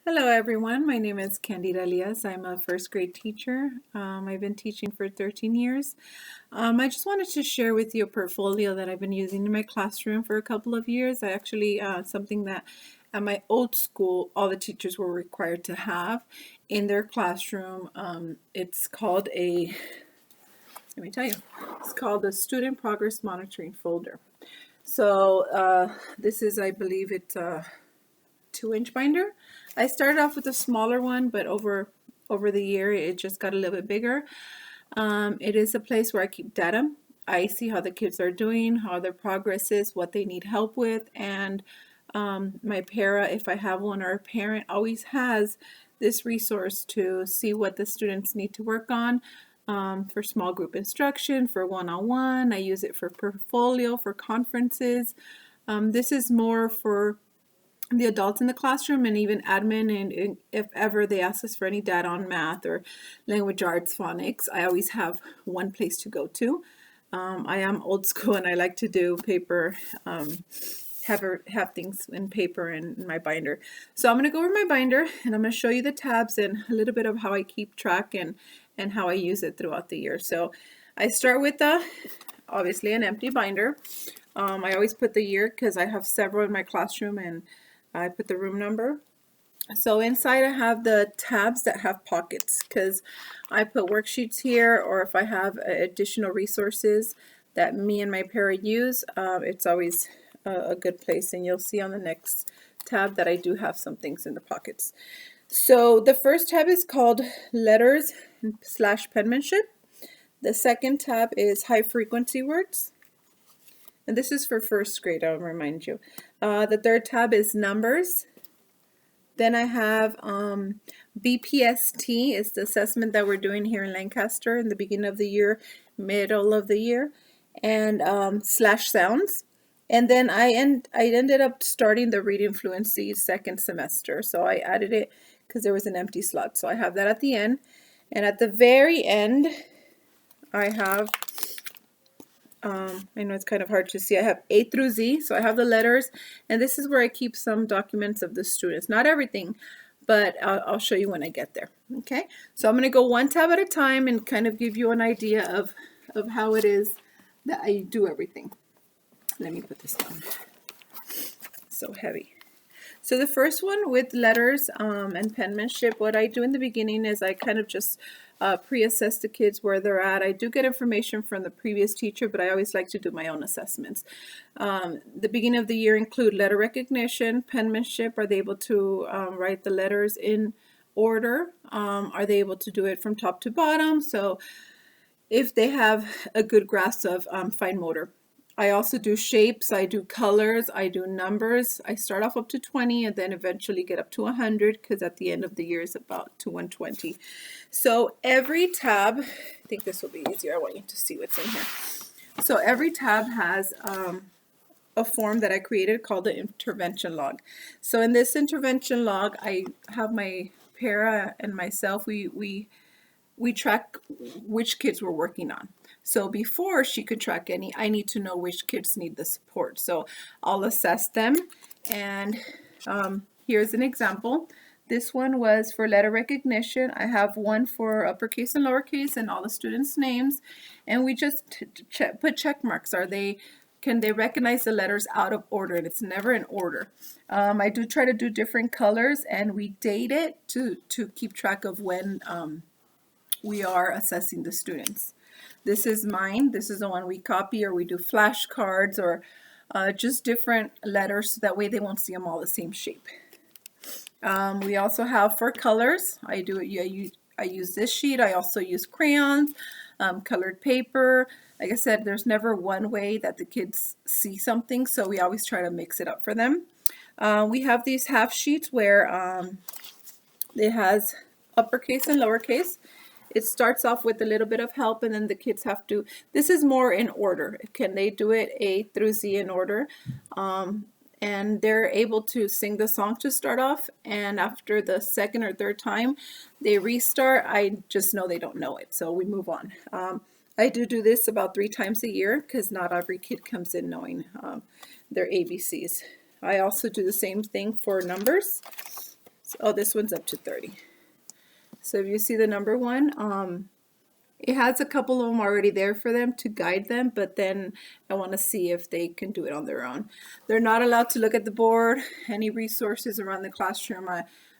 Hello everyone, my name is Candida Elias. I'm a first grade teacher. I've been teaching for 13 years. I just wanted to share with you a portfolio that I've been using in my classroom for a couple of years. I actually, something that at my old school, all the teachers were required to have in their classroom. It's called let me tell you, it's called the Student Progress Monitoring Folder. So this is, I believe it's 2-inch binder. I started off with a smaller one, but over the year it just got a little bit bigger. It is a place where I keep data. I see how the kids are doing, how their progress is, what they need help with, and my para, if I have one, or a parent always has this resource to see what the students need to work on, for small group instruction, for one-on-one. I use it for portfolio, for conferences. This is more for the adults in the classroom and even admin, and if ever they ask us for any data on math or language arts, phonics, I always have one place to go to. I am old school and I like to do paper, have things in paper and in my binder. So I'm going to go over my binder and I'm going to show you the tabs and a little bit of how I keep track and how I use it throughout the year. So I start with obviously an empty binder. I always put the year because I have several in my classroom, and I put the room number. So inside I have the tabs that have pockets because I put worksheets here, or if I have additional resources that me and my para use, it's always a good place. And you'll see on the next tab that I do have some things in the pockets. So the first tab is called letters / penmanship. The second tab is high frequency words. And this is for first grade, I'll remind you. The third tab is numbers. Then I have BPST, is the assessment that we're doing here in Lancaster in the beginning of the year, middle of the year, and / sounds. And then I ended up starting the reading fluency second semester. So I added it because there was an empty slot. So I have that at the end. And at the very end, I have I know it's kind of hard to see. I have A through Z, so I have the letters, and this is where I keep some documents of the students. Not everything, but I'll show you when I get there. Okay, so I'm going to go one tab at a time and kind of give you an idea of how it is that I do everything. Let me put this down. So heavy. So the first one with letters and penmanship, what I do in the beginning is I kind of just pre-assess the kids where they're at. I do get information from the previous teacher, but I always like to do my own assessments. The beginning of the year include letter recognition, penmanship. Are they able to write the letters in order? Are they able to do it from top to bottom? So if they have a good grasp of fine motor. I also do shapes, I do colors, I do numbers. I start off up to 20 and then eventually get up to 100 because at the end of the year is about to 120. So every tab, I think this will be easier. I want you to see what's in here. So every tab has a form that I created called the intervention log. So in this intervention log, I have my para and myself, we track which kids we're working on. So before she could track any, I need to know which kids need the support. So I'll assess them. And here's an example. This one was for letter recognition. I have one for uppercase and lowercase and all the students' names. And we just put check marks. Can they recognize the letters out of order? And it's never in order. I do try to do different colors, and we date it to keep track of when we are assessing the students. This is mine. This is the one we copy, or we do flashcards, or just different letters so that way they won't see them all the same shape. We also have for colors. I use this sheet. I also use crayons, colored paper. Like I said, there's never one way that the kids see something, so we always try to mix it up for them. We have these half sheets where it has uppercase and lowercase. It starts off with a little bit of help, and then the kids have to, this is more in order. Can they do it A through Z in order? And they're able to sing the song to start off, and after the second or third time they restart, I just know they don't know it, so we move on. I do this about 3 times a year because not every kid comes in knowing their ABCs. I also do the same thing for numbers. Oh, this one's up to 30. So if you see the number one, it has a couple of them already there for them to guide them, but then I want to see if they can do it on their own. They're not allowed to look at the board, any resources around the classroom.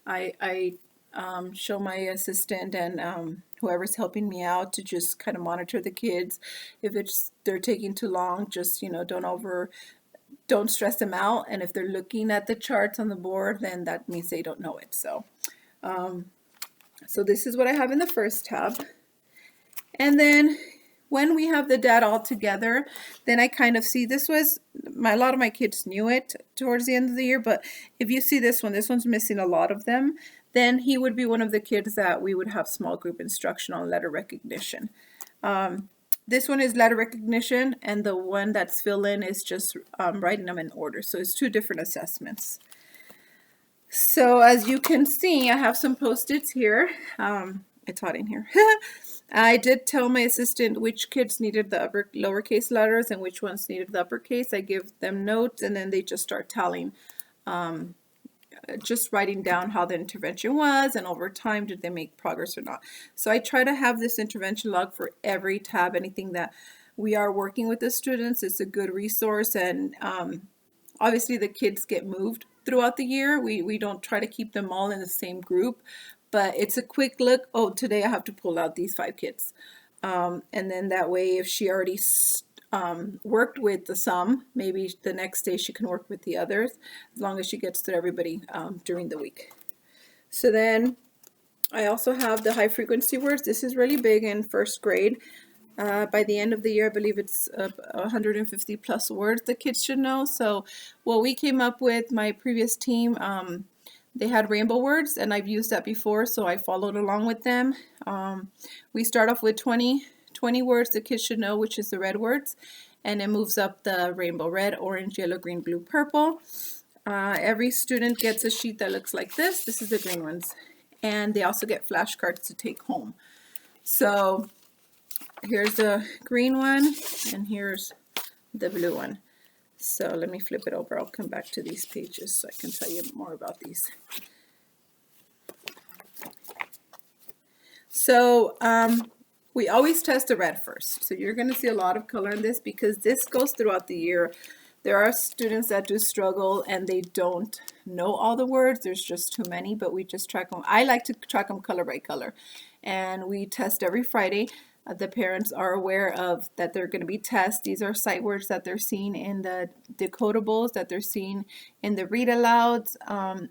I show my assistant and whoever's helping me out to just kind of monitor the kids. If they're taking too long, just don't stress them out. And if they're looking at the charts on the board, then that means they don't know it. So this is what I have in the first tab. And then when we have the data all together, then I kind of see a lot of my kids knew it towards the end of the year, but if you see this one's missing a lot of them, then he would be one of the kids that we would have small group instruction on letter recognition. This one is letter recognition, and the one that's fill in is just writing them in order. So it's two different assessments. So as you can see, I have some Post-its here. It's hot in here. I did tell my assistant which kids needed the lowercase letters and which ones needed the uppercase. I give them notes, and then they just start telling, just writing down how the intervention was, and over time, did they make progress or not. So I try to have this intervention log for every tab, anything that we are working with the students. It's a good resource, and obviously the kids get moved throughout the year. We don't try to keep them all in the same group, but it's a quick look. Oh, today I have to pull out these 5 kids. And then that way, if she already worked with the some, maybe the next day she can work with the others, as long as she gets to everybody during the week. So then I also have the high frequency words. This is really big in first grade. By the end of the year, I believe it's 150 plus words the kids should know. So what we came up with, my previous team, they had rainbow words, and I've used that before, so I followed along with them. We start off with 20 words the kids should know, which is the red words, and it moves up the rainbow: red, orange, yellow, green, blue, purple. Every student gets a sheet that looks like this. This is the green ones, and they also get flashcards to take home. So here's the green one, and here's the blue one. So let me flip it over. I'll come back to these pages so I can tell you more about these. So we always test the red first. So you're going to see a lot of color in this because this goes throughout the year. There are students that do struggle and they don't know all the words. There's just too many, but we just track them. I like to track them color by color. And we test every Friday. The parents are aware of that they're going to be tests. These are sight words that they're seeing in the decodables, that they're seeing in the read alouds,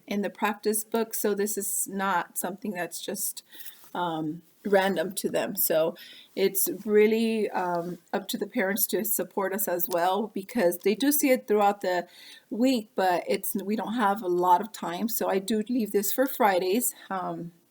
in the practice book. So this is not something that's just random to them. So it's really up to the parents to support us as well, because they do see it throughout the week, but we don't have a lot of time. So I do leave this for Fridays.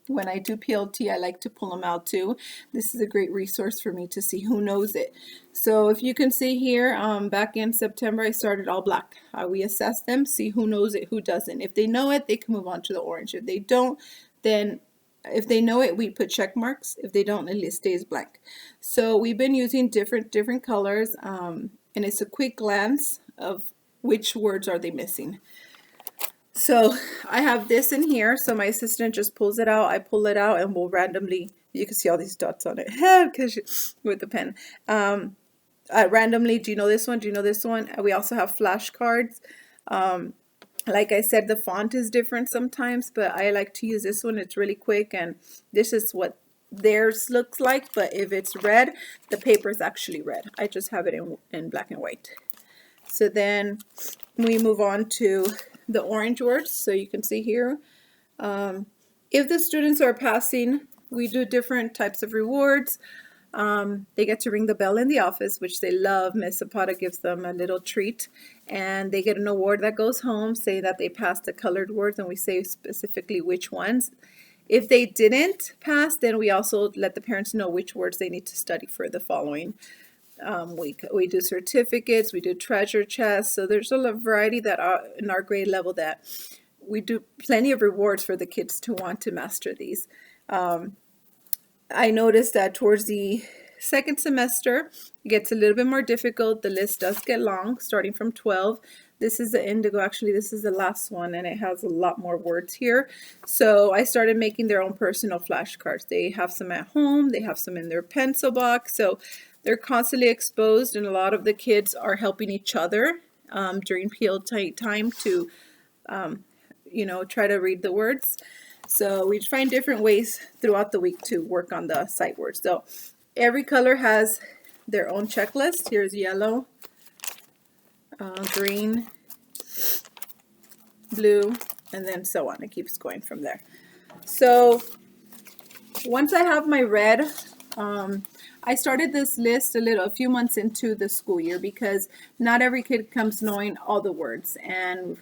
When I do PLT, I like to pull them out too. This is a great resource for me to see who knows it. So if you can see here, back in September, I started all black. We assess them, see who knows it, who doesn't. If they know it, they can move on to the orange. If they don't, then if they know it, we put check marks. If they don't, it stays blank. So we've been using different colors, and it's a quick glance of which words are they missing. So I have this in here, so my assistant just pulls it out, I pull it out, and we'll randomly, you can see all these dots on it because with the pen. Randomly, do you know this one? Do you know this one? We also have flashcards. Like I said, the font is different sometimes, but I like to use this one. It's really quick, and this is what theirs looks like, but if it's red, the paper is actually red. I just have it in black and white. So then we move on to the orange words. So you can see here, if the students are passing, we do different types of rewards. They get to ring the bell in the office, which they love. Miss Zapata gives them a little treat, and they get an award that goes home, say that they passed the colored words, and we say specifically which ones. If they didn't pass, then we also let the parents know which words they need to study for the following week. We do certificates, we do treasure chests. So there's a variety that are in our grade level that we do plenty of rewards for the kids to want to master these. I noticed that towards the second semester, it gets a little bit more difficult. The list does get long, starting from 12. This is the indigo. Actually, this is the last one, and it has a lot more words here. So I started making their own personal flashcards. They have some at home. They have some in their pencil box. So they're constantly exposed, and a lot of the kids are helping each other during PL time to, try to read the words. So we find different ways throughout the week to work on the sight words. So every color has their own checklist. Here's yellow, green, blue, and then so on. It keeps going from there. So once I have my red, I started this list a few months into the school year because not every kid comes knowing all the words, and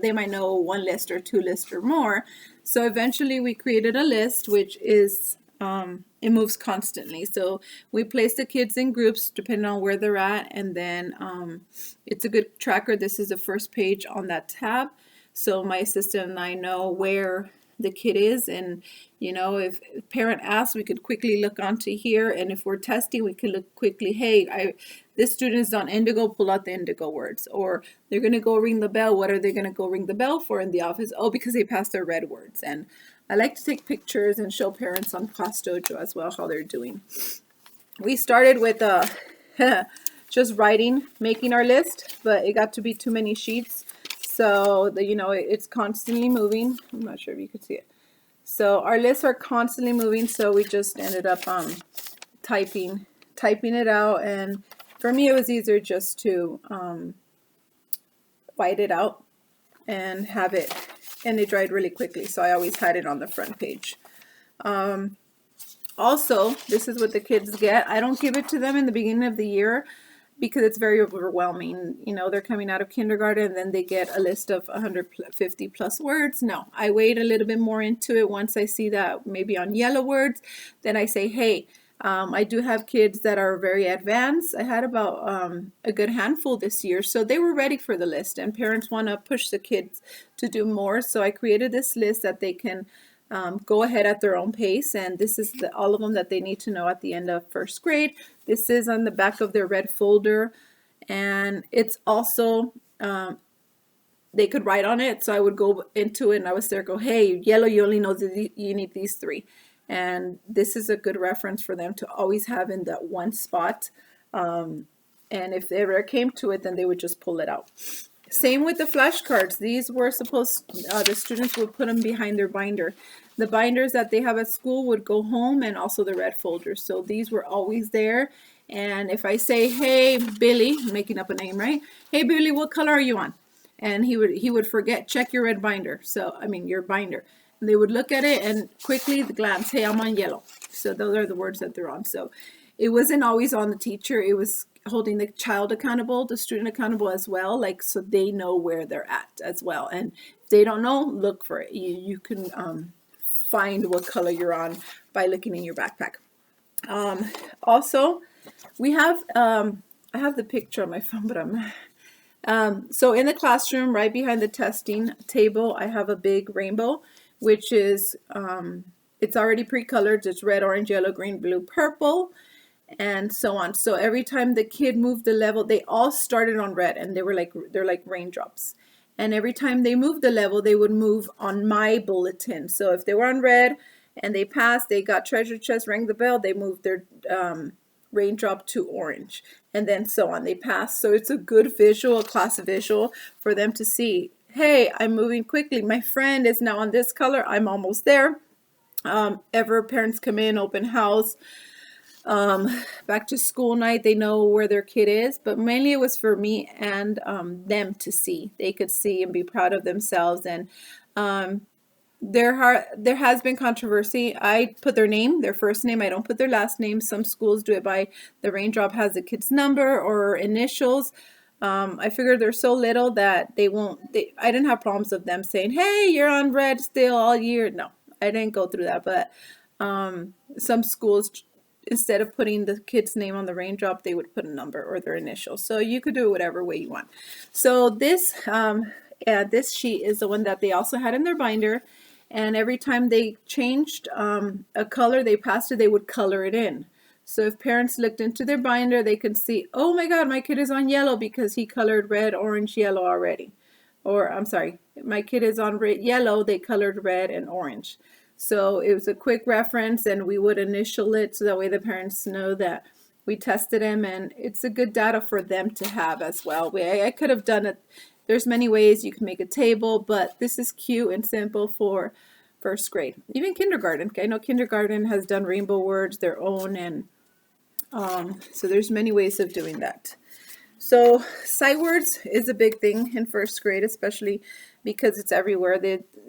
they might know one list or two lists or more. So eventually we created a list, which is it moves constantly. So we place the kids in groups depending on where they're at, and then it's a good tracker. This is the first page on that tab. So my assistant and I know where the kid is, and if a parent asks, we could quickly look onto here, and if we're testing, we can look quickly, hey, this student is on indigo, pull out the indigo words, or they're going to go ring the bell. What are they going to go ring the bell for in the office? Oh, because they passed their red words. And I like to take pictures and show parents on Class Dojo as well how they're doing. We started with just writing, making our list, but it got to be too many sheets. So it's constantly moving. I'm not sure if you could see it. So our lists are constantly moving. So we just ended up typing it out. And for me, it was easier just to white it out and have it. And it dried really quickly, so I always had it on the front page. Also, this is what the kids get. I don't give it to them in the beginning of the year because it's very overwhelming. They're coming out of kindergarten and then they get a list of 150 plus words. No, I wait a little bit more into it. Once I see that maybe on yellow words, then I say, hey, I do have kids that are very advanced. I had about a good handful this year, so they were ready for the list, and parents want to push the kids to do more. So I created this list that they can go ahead at their own pace, and this is all of them that they need to know at the end of first grade. This is on the back of their red folder, and it's also they could write on it. So I would go into it and I would go, hey, yellow, you only know you need these three. And this is a good reference for them to always have in that one spot. And if they ever came to it, then they would just pull it out. Same with the flashcards. These were the students would put them behind their binder. The binders that they have at school would go home, and also the red folders. So these were always there. And if I say, hey, Billy, I'm making up a name, right? Hey, Billy, what color are you on? And he would forget, check your red binder. Your binder. And they would look at it and quickly glance, hey, I'm on yellow. So those are the words that they're on. So it wasn't always on the teacher. It was holding the child accountable, the student accountable as well, so they know where they're at as well. And if they don't know, look for it. You can find what color you're on by looking in your backpack. Also, we have, I have the picture on my phone, but so in the classroom, right behind the testing table, I have a big rainbow, which is, it's already pre-colored. It's red, orange, yellow, green, blue, purple, and so on. So every time the kid moved the level, they all started on red, and they're like raindrops. And every time they moved the level, they would move on my bulletin. So if they were on red and they passed, they got treasure chest, rang the bell, they moved their raindrop to orange, and then so on. They passed. So it's a good visual, a class visual for them to see, hey, I'm moving quickly. My friend is now on this color. I'm almost there. Ever parents come in, open house, back to school night, they know where their kid is. But mainly it was for me and them to see. They could see and be proud of themselves. And there has been controversy. I put their name, their first name. I don't put their last name. Some schools do it by the raindrop has the kid's number or initials. I figured they're so little that I didn't have problems with them saying, hey, you're on red still all year. No, I didn't go through that. But some schools, instead of putting the kid's name on the raindrop, they would put a number or their initials. So you could do it whatever way you want. So this sheet is the one that they also had in their binder. And every time they changed a color, they passed it, they would color it in. So if parents looked into their binder, they could see, oh my God, my kid is on yellow because he colored red, orange, yellow already. Or I'm sorry, my kid is on yellow, they colored red and orange. So it was a quick reference, and we would initial it so that way the parents know that we tested him, and it's a good data for them to have as well. I could have done it. There's many ways you can make a table, but this is cute and simple for first grade, even kindergarten. I know kindergarten has done rainbow words their own, and so there's many ways of doing that. So sight words is a big thing in first grade, especially because it's everywhere.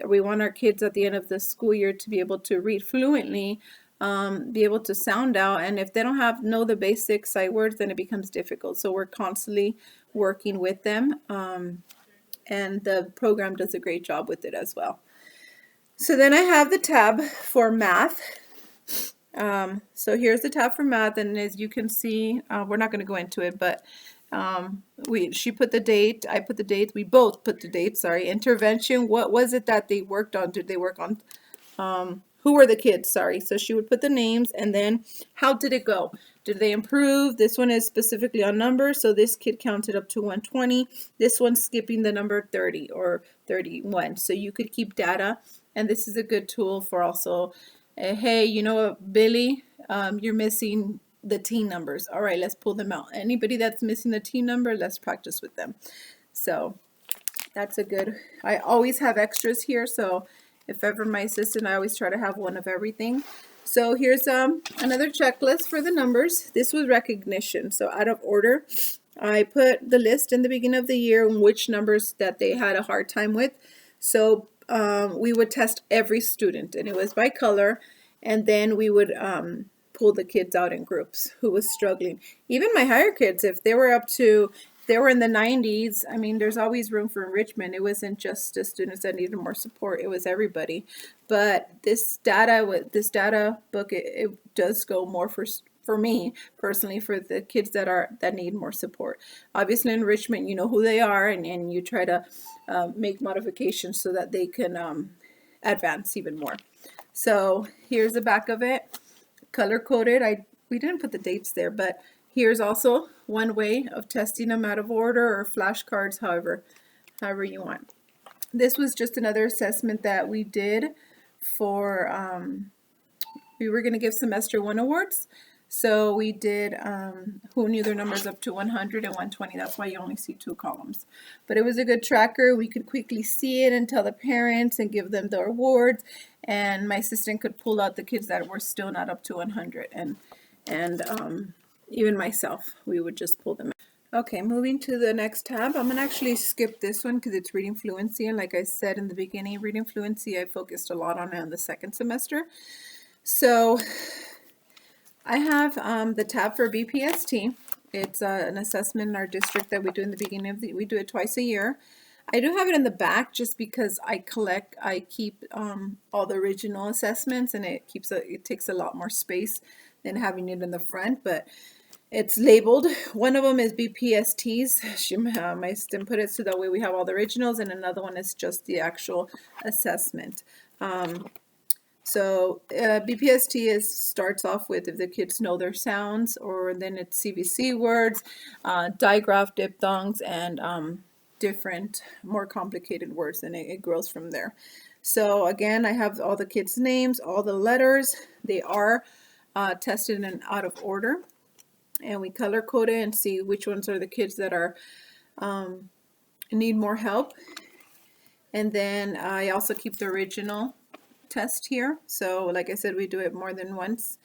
We want our kids at the end of the school year to be able to read fluently, be able to sound out, and if they don't know the basic sight words, then it becomes difficult. So we're constantly working with them, and the program does a great job with it as well. So then I have the tab for math. So here's the tab for math, and as you can see, we're not going to go into it, but she put the date, I put the date, we both put the date, sorry. Intervention, what was it that they worked on? Did they work on, who were the kids? Sorry. So she would put the names, and then how did it go? Did they improve? This one is specifically on numbers, so this kid counted up to 120. This one's skipping the number 30 or 31. So you could keep data, and this is a good tool for also, hey, you know what, Billy, you're missing the team numbers. All right, let's pull them out. Anybody that's missing the team number, let's practice with them. So that's a good, I always have extras here. So if ever my assistant, I always try to have one of everything. So here's another checklist for the numbers. This was recognition. So out of order, I put the list in the beginning of the year and which numbers that they had a hard time with. So we would test every student, and it was by color, and then we would pull the kids out in groups who was struggling. Even my higher kids, if they were in the 90s, I mean, there's always room for enrichment. It wasn't just the students that needed more support, it was everybody. But this data book, it does go more for me personally, for the kids that need more support. Obviously enrichment, you know who they are, and you try to make modifications so that they can advance even more. So here's the back of it, color coded. We didn't put the dates there, but here's also one way of testing them out of order or flashcards, however you want. This was just another assessment that we did for, we were going to give semester 1 awards. So we did who knew their numbers up to 100 and 120. That's why you only see 2 columns. But it was a good tracker. We could quickly see it and tell the parents and give them the awards. And my assistant could pull out the kids that were still not up to 100. And even myself, we would just pull them out. Okay, moving to the next tab. I'm going to actually skip this one because it's reading fluency. And like I said in the beginning, reading fluency, I focused a lot on it in the second semester. So I have the tab for BPST. It's an assessment in our district that we do in the beginning of we do it twice a year. I do have it in the back just because I keep all the original assessments, and it takes a lot more space than having it in the front, but it's labeled. One of them is BPSTs. My assistant put it so that way we have all the originals, and another one is just the actual assessment. So BPST starts off with if the kids know their sounds, or then it's CVC words, digraph, diphthongs, and different more complicated words, and it grows from there. So again, I have all the kids' names, all the letters. They are tested in out of order, and we color code it and see which ones are the kids that are need more help. And then I also keep the original test here. So like I said, we do it more than once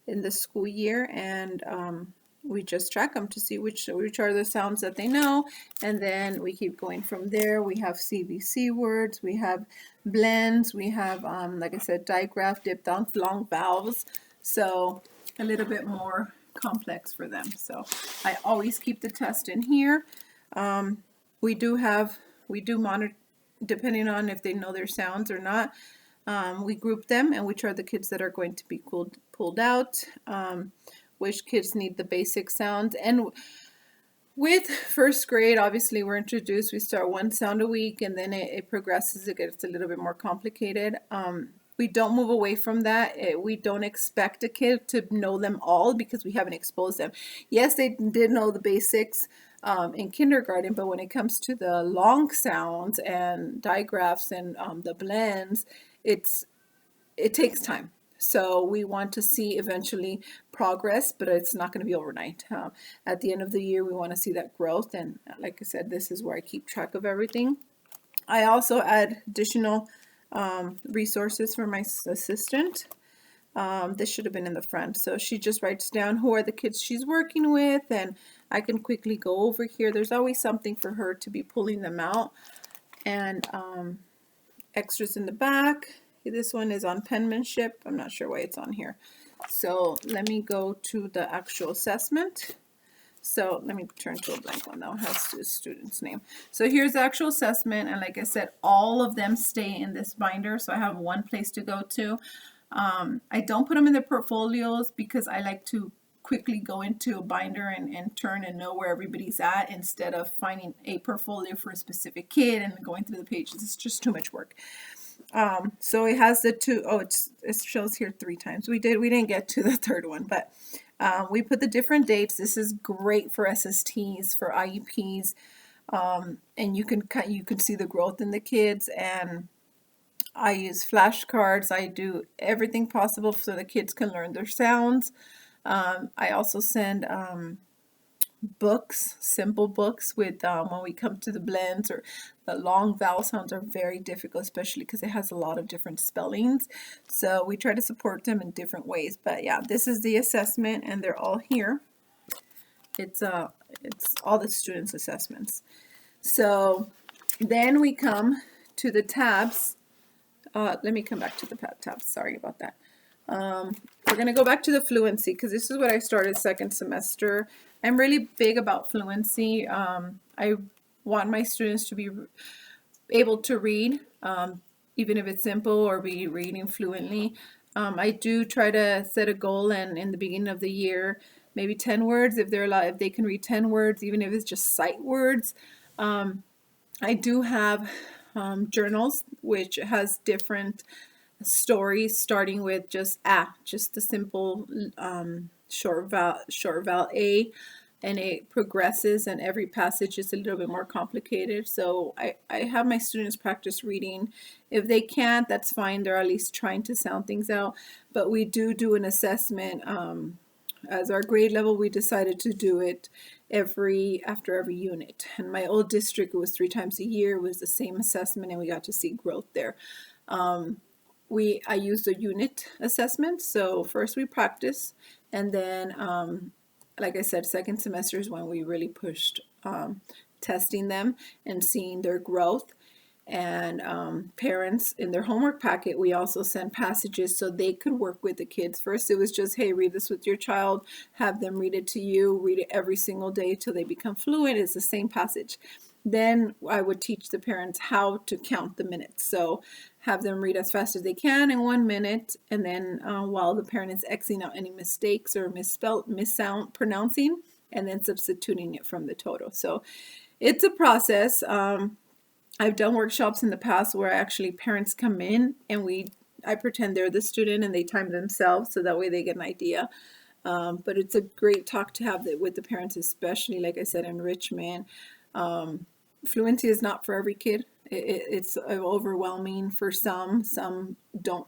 in the school year, and we just track them to see which are the sounds that they know, and then we keep going from there. We have CVC words, we have blends, we have like I said, digraph, diphthongs, long vowels, so a little bit more complex for them. So I always keep the test in here. We do monitor depending on if they know their sounds or not. We group them, and which are the kids that are going to be pulled out, which kids need the basic sounds. And with first grade, obviously we're introduced, we start one sound a week, and then it progresses, it gets a little bit more complicated. we don't move away from that. We don't expect a kid to know them all because we haven't exposed them. Yes, they did know the basics in kindergarten, but when it comes to the long sounds and digraphs and the blends, it's it takes time. So we want to see eventually progress, but it's not going to be overnight. At the end of the year, we want to see that growth. And like I said, this is where I keep track of everything. I also add additional resources for my assistant. This should have been in the front. So she just writes down who are the kids she's working with, and I can quickly go over here. There's always something for her to be pulling them out. And extras in the back. This one is on penmanship. I'm not sure why it's on here. So let me go to the actual assessment. So let me turn to a blank one now. It has the student's name. So here's the actual assessment. And like I said, all of them stay in this binder. So I have one place to go to. I don't put them in the portfolios because I like to quickly go into a binder and turn and know where everybody's at instead of finding a portfolio for a specific kid and going through the pages. It's just too much work. So it has the two, it shows here 3 times. We didn't get to the third one, but we put the different dates. This is great for SSTs, for IEPs, and you can see the growth in the kids. And I use flashcards. I do everything possible so the kids can learn their sounds. I also send books, simple books with when we come to the blends, or the long vowel sounds are very difficult, especially because it has a lot of different spellings. So we try to support them in different ways. But yeah, this is the assessment, and they're all here. It's all the students' assessments. So then we come to the tabs. Let me come back to the tabs. Sorry about that. We're going to go back to the fluency because this is what I started second semester. I'm really big about fluency. I want my students to be able to read, even if it's simple, or be reading fluently. I do try to set a goal, and in the beginning of the year, maybe 10 words if they're allowed, if they can read 10 words, even if it's just sight words. I do have journals which has different stories, starting with just the simple short vowel A, and it progresses, and every passage is a little bit more complicated. So I have my students practice reading. If they can't, that's fine. They're at least trying to sound things out. But we do an assessment. As our grade level, we decided to do it after every unit. And my old district, it was 3 times a year. It was the same assessment, and we got to see growth there. I used a unit assessment. So first we practice, and then like I said, second semester is when we really pushed testing them and seeing their growth. And parents, in their homework packet, we also sent passages so they could work with the kids. First it was just, hey, read this with your child, have them read it to you, read it every single day till they become fluent. It's the same passage. Then I would teach the parents how to count the minutes. So have them read as fast as they can in 1 minute, and then while the parent is Xing out any mistakes or mispronouncing, and then substituting it from the total. So it's a process. I've done workshops in the past where actually parents come in and I pretend they're the student and they time themselves so that way they get an idea. But it's a great talk to have with the parents, especially, like I said, enrichment. Fluency is not for every kid. It's overwhelming for some. Some don't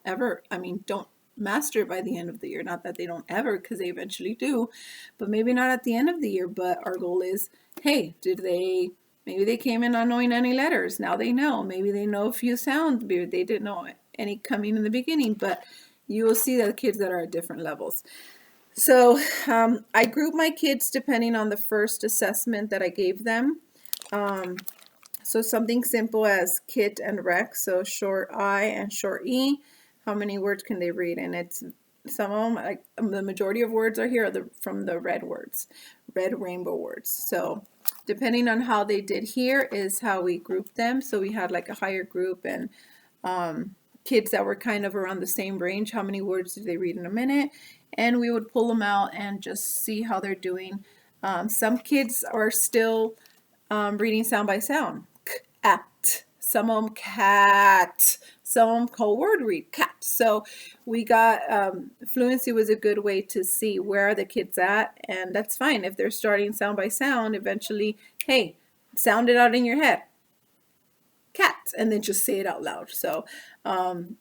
master it by the end of the year. Not that they don't ever, because they eventually do, but maybe not at the end of the year. But our goal is, hey, maybe they came in not knowing any letters. Now they know. Maybe they know a few sounds. Maybe they didn't know any coming in the beginning. But you will see that kids that are at different levels. So I group my kids depending on the first assessment that I gave them. So something simple as KIT and REC, so short I and short E, how many words can they read? And it's some of them, like the majority of words are here from the red words, red rainbow words. So depending on how they did here is how we group them. So we had like a higher group, and kids that were kind of around the same range, how many words did they read in a minute? And we would pull them out and just see how they're doing. Some kids are still reading sound by sound. Cat. Some of them cat. Some call word read, cat. So we got fluency was a good way to see where are the kids at, and that's fine if they're starting sound by sound. Eventually, hey, sound it out in your head, cat, and then just say it out loud. So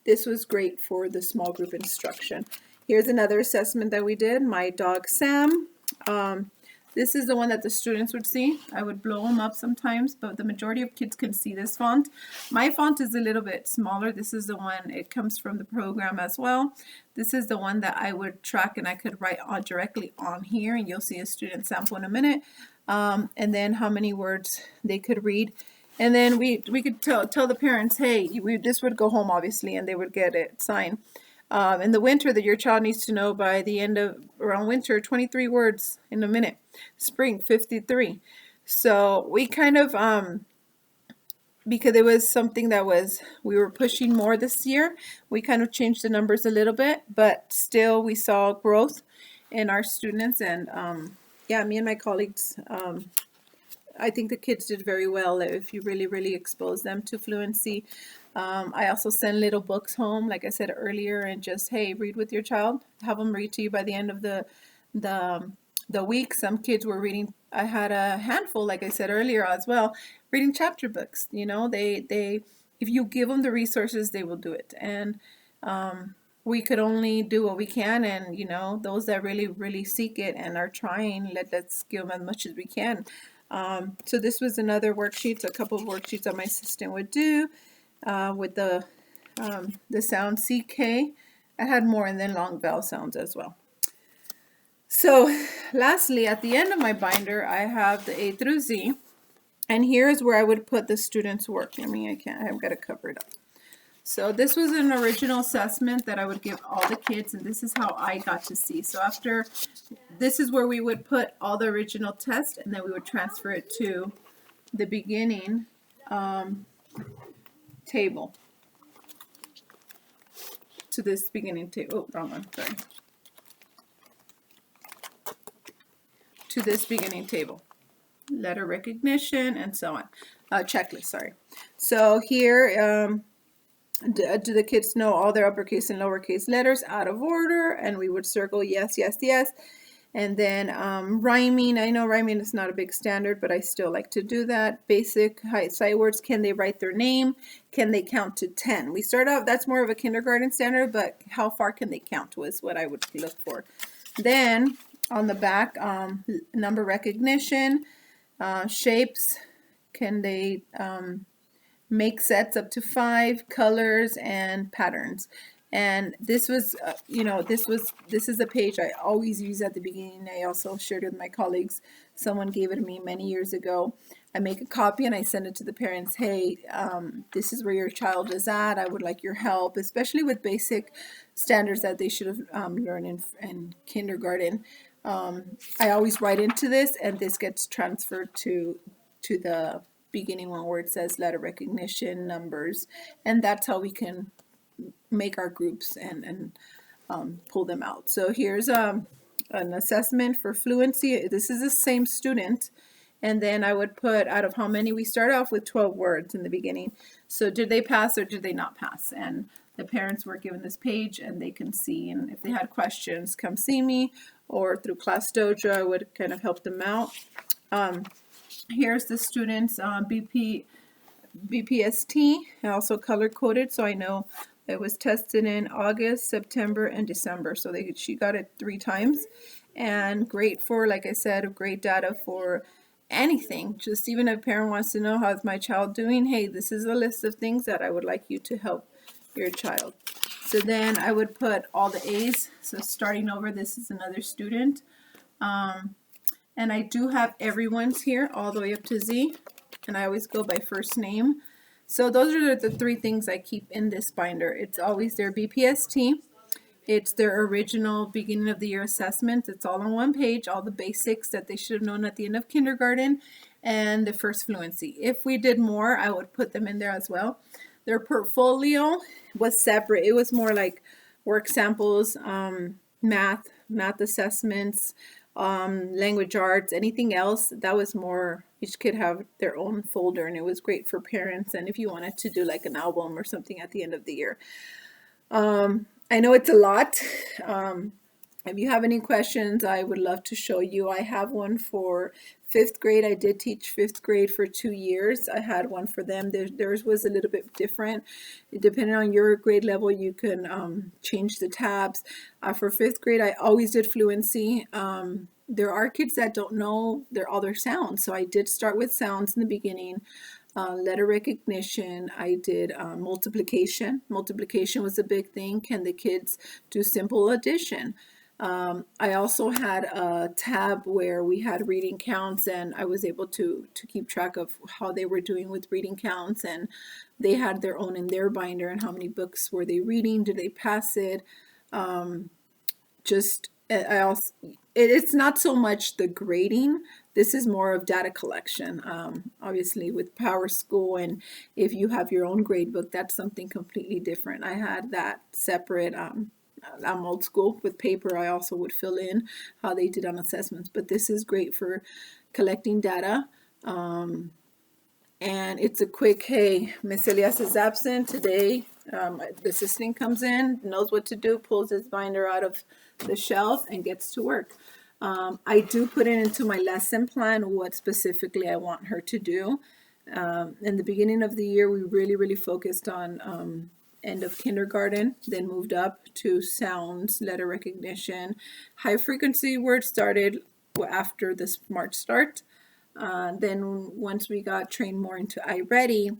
this was great for the small group instruction. Here's another assessment that we did. My dog Sam. This is the one that the students would see. I would blow them up sometimes, but the majority of kids can see this font. My font is a little bit smaller. This is the one, it comes from the program as well. This is the one that I would track and I could write on directly on here, and you'll see a student sample in a minute. And then how many words they could read. And then we could tell the parents, hey, this would go home obviously, and they would get it signed. In the winter, that your child needs to know by the end of around winter 23 words in a minute, spring 53. So we kind of because it was something that we were pushing more this year, we kind of changed the numbers a little bit, but still we saw growth in our students. And yeah, me and my colleagues, I think the kids did very well if you really expose them to fluency. I also send little books home, like I said earlier, and just, hey, read with your child. Have them read to you by the end of the week. Some kids were reading. I had a handful, like I said earlier as well, reading chapter books. You know, they if you give them the resources, they will do it. And we could only do what we can, and you know, those that really seek it and are trying, let's give them as much as we can. So this was another worksheet, a couple of worksheets that my assistant would do. With the sound CK. I had more, and then long vowel sounds as well. So lastly, at the end of my binder, I have the A through Z, and here's where I would put the students' work. I've got to cover it up. So this was an original assessment that I would give all the kids, and this is how I got to see. So after, this is where we would put all the original tests, and then we would transfer it to the beginning table, to this beginning table. Oh, wrong one, sorry. To this beginning table, letter recognition and so on. Checklist, sorry. So here, do the kids know all their uppercase and lowercase letters out of order? And we would circle yes, yes, yes. And then rhyming, I know rhyming is not a big standard, but I still like to do that. Basic sight words, can they write their name? Can they count to 10? We start out, that's more of a kindergarten standard, but how far can they count was what I would look for. Then on the back, number recognition, shapes, can they make sets up to 5, colors, and patterns. And this was, this is a page I always use at the beginning. I also shared it with my colleagues. Someone gave it to me many years ago. I make a copy and I send it to the parents. Hey, this is where your child is at. I would like your help, especially with basic standards that they should have learned in kindergarten. I always write into this, and this gets transferred to the beginning one where it says letter recognition, numbers, and that's how we can make our groups and pull them out. So here's an assessment for fluency. This is the same student, and then I would put out of how many. We start off with 12 words in the beginning. So did they pass or did they not pass? And the parents were given this page and they can see, and if they had questions, come see me, or through Class Dojo, I would kind of help them out. Here's the students' BPST, also color coded, so I know it was tested in August, September, and December. So she got it 3 times. And great for, like I said, great data for anything. Just even if a parent wants to know how's my child doing, hey, this is a list of things that I would like you to help your child. So then I would put all the A's. So starting over, this is another student. And I do have everyone's here all the way up to Z. And I always go by first name. So those are the 3 things I keep in this binder. It's always their BPST. It's their original beginning of the year assessment. It's all on one page, all the basics that they should have known at the end of kindergarten, and the first fluency. If we did more, I would put them in there as well. Their portfolio was separate. It was more like work samples, math assessments, language arts, anything else that was more, each kid have their own folder, and it was great for parents and if you wanted to do like an album or something at the end of the year. I know it's a lot. Um, if you have any questions, I would love to show you. I have one for fifth grade. I did teach fifth grade for 2 years. I had one for them. Theirs was a little bit different. Depending on your grade level, you can change the tabs. For fifth grade, I always did fluency. There are kids that don't know all their sounds, so I did start with sounds in the beginning. Letter recognition. I did multiplication. Multiplication was a big thing. Can the kids do simple addition? I also had a tab where we had reading counts, and I was able to keep track of how they were doing with reading counts, and they had their own in their binder and how many books were they reading, did they pass it. Just I also it's not so much the grading. This is more of data collection. Obviously with PowerSchool, and if you have your own grade book, that's something completely different. I had that separate. I'm old school with paper. I also would fill in how they did on assessments, but this is great for collecting data. And it's a quick, hey, Miss Elias is absent today. The assistant comes in, knows what to do, pulls his binder out of the shelf and gets to work. I do put it into my lesson plan what specifically I want her to do. In the beginning of the year, we really focused on end of kindergarten, then moved up to sounds, letter recognition. High frequency words started after the Smart Start. Then once we got trained more into iReady,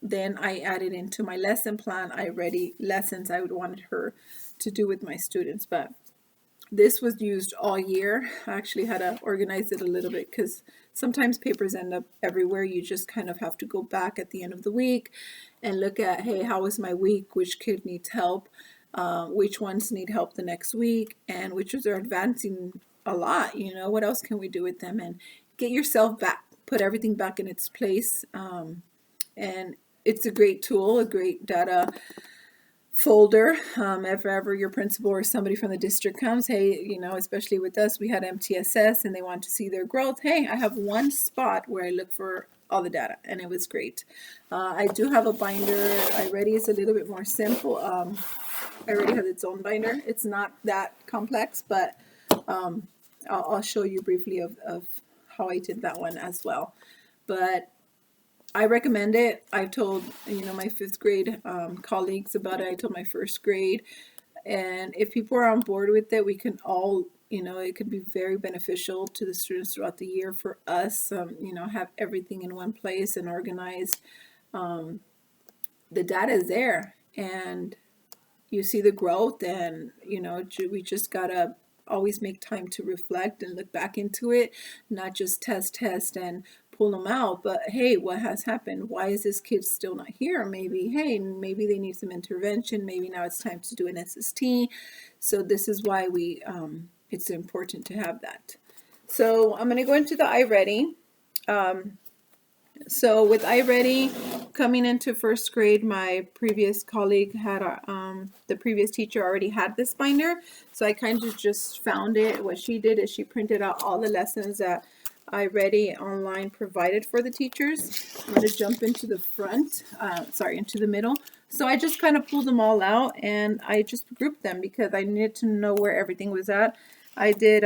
then I added into my lesson plan iReady lessons I would wanted her to do with my students. But this was used all year. I actually had to organize it a little bit because sometimes papers end up everywhere. You just kind of have to go back at the end of the week and look at, hey, how was my week? Which kid needs help? Which ones need help the next week? And which ones are advancing a lot? What else can we do with them? And get yourself back, put everything back in its place. And it's a great tool, a great data folder. If ever your principal or somebody from the district comes, hey, especially with us, we had MTSS and they want to see their growth. Hey, I have one spot where I look for all the data, and it was great. I do have a binder. iReady is a little bit more simple. iReady has its own binder. It's not that complex, but I'll show you briefly of how I did that one as well. But I recommend it. I've told my fifth grade colleagues about it. I told my first grade, and if people are on board with it, we can all it could be very beneficial to the students throughout the year. For us, have everything in one place and organized. The data is there, and you see the growth, and we just gotta always make time to reflect and look back into it, not just test and pull them out, but hey, what has happened? Why is this kid still not here? Maybe, hey, maybe they need some intervention. Maybe now it's time to do an SST. So this is why it's important to have that. So I'm going to go into the iReady. So with iReady, coming into first grade, my previous colleague had the previous teacher already had this binder. So I kind of just found it. What she did is she printed out all the lessons that iReady online provided for the teachers. I'm going to jump into the front, into the middle. So I just kind of pulled them all out and I just grouped them because I needed to know where everything was at. I did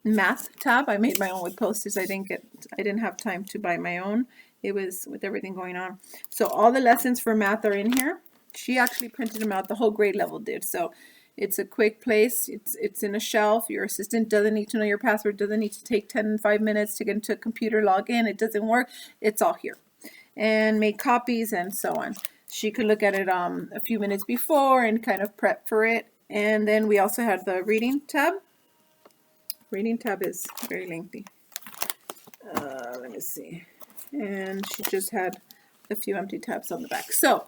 math tab. I made my own with Post-its. I didn't have time to buy my own. It was with everything going on. So all the lessons for math are in here. She actually printed them out. The whole grade level did. So it's a quick place. It's in a shelf. Your assistant doesn't need to know your password, doesn't need to take 5 minutes to get into a computer, log in. It doesn't work. It's all here. And make copies and so on. She could look at it a few minutes before and kind of prep for it. And then we also had the reading tab. Reading tab is very lengthy. Let me see. And she just had a few empty tabs on the back. So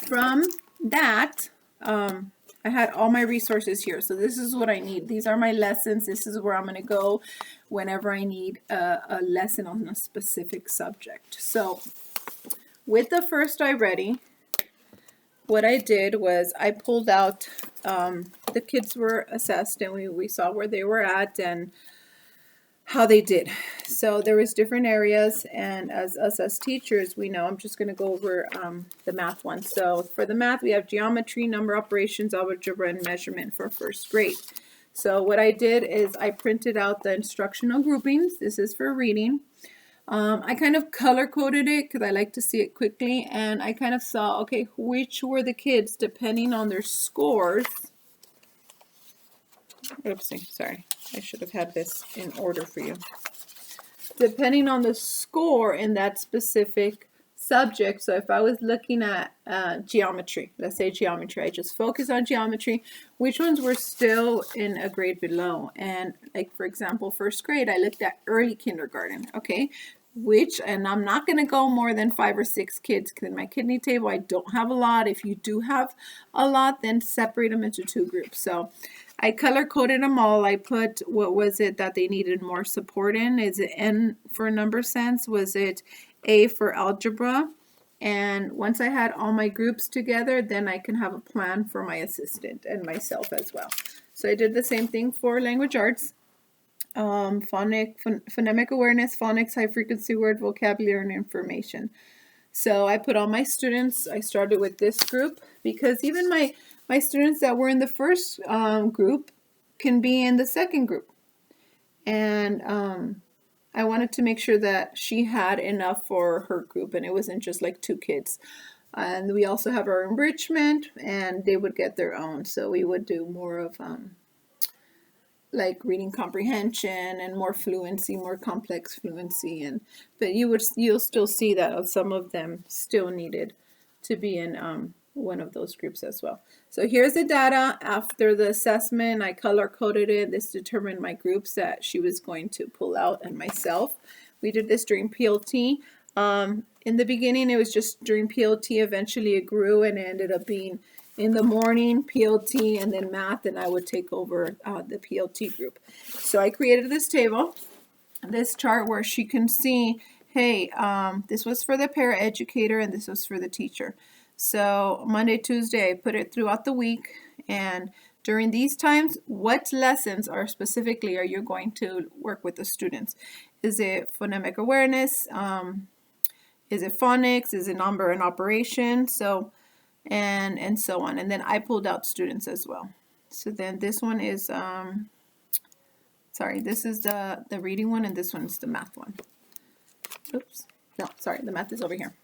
from that, I had all my resources here. So this is what I need. These are my lessons. This is where I'm going to go whenever I need a lesson on a specific subject. So with the first iReady, what I did was I pulled out, the kids were assessed and we saw where they were at and how they did. So there was different areas, and as us as teachers, we know. I'm just going to go over the math one. So for the math, we have geometry, number operations, algebra, and measurement for first grade. So what I did is I printed out the instructional groupings. This is for reading. I kind of color coded it because I like to see it quickly, and I kind of saw, okay, which were the kids depending on their scores. Oopsie, sorry. I should have had this in order for you. Depending on the score in that specific subject. So if I was looking at geometry, let's say geometry, I just focus on geometry, which ones were still in a grade below. And like, for example, first grade, I looked at early kindergarten, okay? And I'm not going to go more than 5 or 6 kids because in my kidney table, I don't have a lot. If you do have a lot, then separate them into 2 groups. So I color coded them all. I put what was it that they needed more support in. Is it N for number sense? Was it A for algebra? And once I had all my groups together, then I can have a plan for my assistant and myself as well. So I did the same thing for language arts. Phonemic awareness, phonics, high frequency word, vocabulary, and information. So I put all my students, I started with this group because even my students that were in the first group can be in the second group. And I wanted to make sure that she had enough for her group and it wasn't just like 2 kids. And we also have our enrichment, and they would get their own. So we would do more of like reading comprehension and more fluency, more complex fluency, but you'll still see that some of them still needed to be in one of those groups as well. So here's the data after the assessment. I color coded it. This determined my groups that she was going to pull out and myself. We did this during PLT. In the beginning, it was just during PLT. Eventually, it grew and it ended up being in the morning, PLT, and then math, and I would take over the PLT group. So I created this table, this chart where she can see, hey, this was for the paraeducator and this was for the teacher. So Monday, Tuesday, I put it throughout the week, and during these times, what lessons are you going to work with the students? Is it phonemic awareness? Is it phonics? Is it number and operation? So and so on. And then I pulled out students as well. So then this one is sorry, this is the reading one, and this one is the math one. Oops, no, sorry, the math is over here.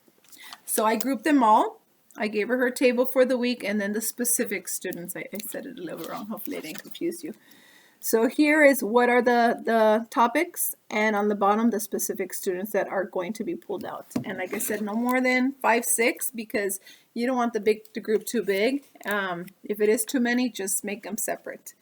So I grouped them all. I gave her table for the week, and then the specific students. I said it a little wrong. Hopefully I didn't confuse you. So here is what are the topics, and on the bottom the specific students that are going to be pulled out. And like I said, no more than 5, 6, because you don't want the group too big. If it is too many, just make them separate.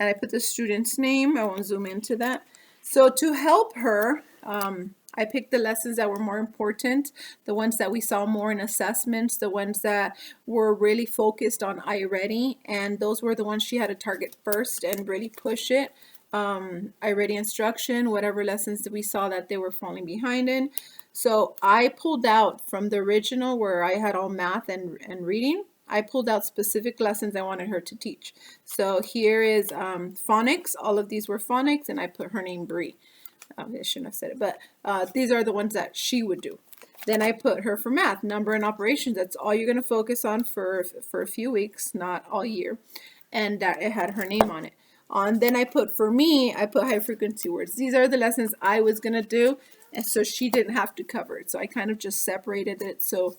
And I put the student's name. I won't zoom into that. So to help her, I picked the lessons that were more important, the ones that we saw more in assessments, the ones that were really focused on iReady, and those were the ones she had to target first and really push it. iReady instruction, whatever lessons that we saw that they were falling behind in. So I pulled out from the original where I had all math and reading. I pulled out specific lessons I wanted her to teach. So here is phonics. All of these were phonics, and I put her name Bree. I shouldn't have said it, but these are the ones that she would do. Then I put her for math, number and operations. That's all you're going to focus on for a few weeks, not all year. And that it had her name on it. Then I put, for me, I put high frequency words. These are the lessons I was going to do, and so she didn't have to cover it. So I kind of just separated it so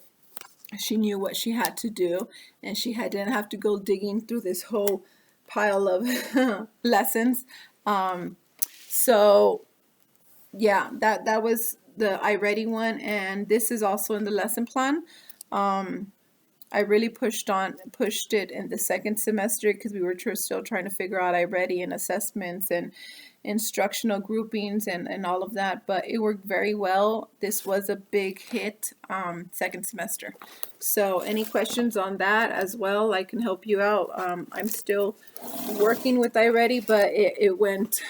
she knew what she had to do, and she didn't have to go digging through this whole pile of lessons. So yeah, that was the iReady one, and this is also in the lesson plan. I really pushed it in the second semester because we were still trying to figure out iReady and assessments and instructional groupings and all of that, but it worked very well. This was a big hit second semester. So any questions on that as well, I can help you out. I'm still working with iReady, but it went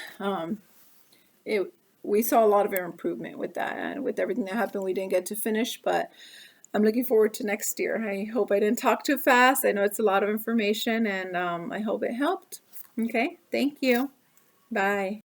we saw a lot of improvement with that, and with everything that happened we didn't get to finish, but I'm looking forward to next year. I hope I didn't talk too fast. I know it's a lot of information, and I hope it helped. Okay, thank you. Bye.